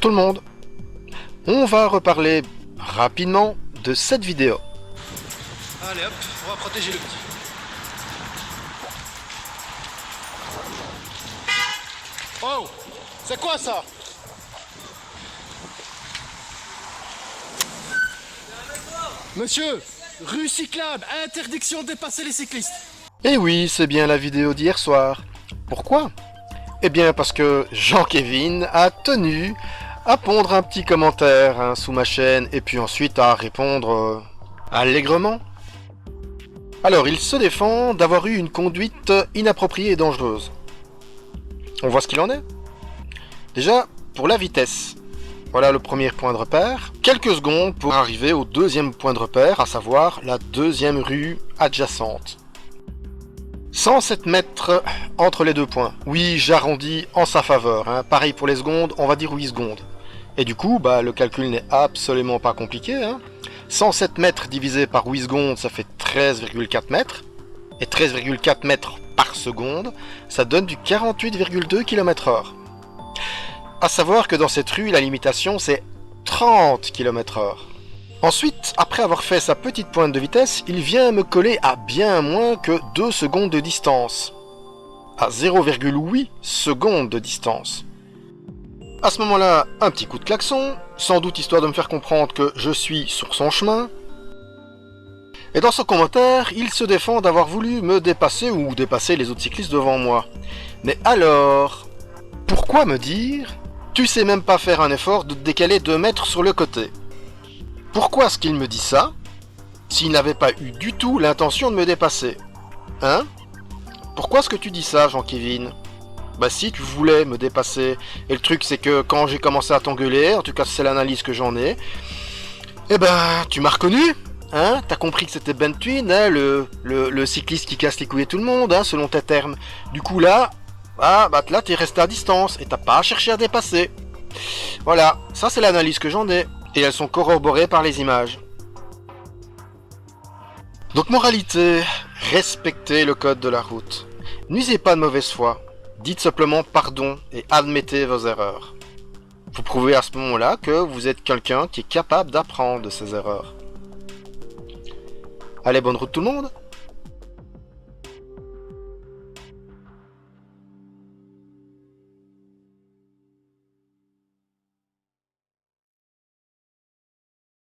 Bonjour tout le monde. On va reparler rapidement de cette vidéo. Allez hop, on va protéger le petit. Oh, c'est quoi ça? Monsieur, rue cyclable, interdiction de dépasser les cyclistes. Et oui, c'est bien la vidéo d'hier soir. Pourquoi? Eh bien parce que Jean-Kévin a tenu à pondre un petit commentaire sous ma chaîne et puis ensuite à répondre allègrement. Alors il se défend d'avoir eu une conduite inappropriée et dangereuse. On voit ce qu'il en est. Déjà, pour la vitesse. Voilà le premier point de repère. Quelques secondes pour arriver au deuxième point de repère, à savoir la deuxième rue adjacente. 107 mètres entre les deux points. Oui, j'arrondis en sa faveur. Pareil pour les secondes, on va dire 8 secondes. Et du coup, le calcul n'est absolument pas compliqué. 107 mètres divisé par 8 secondes, ça fait 13,4 mètres. Et 13,4 mètres par seconde, ça donne du 48,2 km/h. À savoir que dans cette rue, la limitation c'est 30 km/h. Ensuite, après avoir fait sa petite pointe de vitesse, il vient me coller à bien moins que 2 secondes de distance. À 0,8 secondes de distance. À ce moment-là, un petit coup de klaxon, sans doute histoire de me faire comprendre que je suis sur son chemin. Et dans son commentaire, il se défend d'avoir voulu me dépasser ou dépasser les autres cyclistes devant moi. Mais alors, pourquoi me dire « Tu sais même pas faire un effort de te décaler 2 mètres sur le côté ?» Pourquoi est-ce qu'il me dit ça, s'il n'avait pas eu du tout l'intention de me dépasser? Pourquoi est-ce que tu dis ça, Jean-Kévin? Si, tu voulais me dépasser. Et le truc, c'est que quand j'ai commencé à t'engueuler, en tout cas c'est l'analyse que j'en ai, tu m'as reconnu. T'as compris que c'était Ben Twin, le cycliste qui casse les couilles de tout le monde, selon tes termes. Du coup là, là t'es resté à distance et t'as pas cherché à dépasser. Voilà, ça c'est l'analyse que j'en ai. Et elles sont corroborées par les images. Donc moralité, respectez le code de la route. N'usez pas de mauvaise foi. Dites simplement pardon et admettez vos erreurs. Vous prouvez à ce moment-là que vous êtes quelqu'un qui est capable d'apprendre de ses erreurs. Allez, bonne route tout le monde!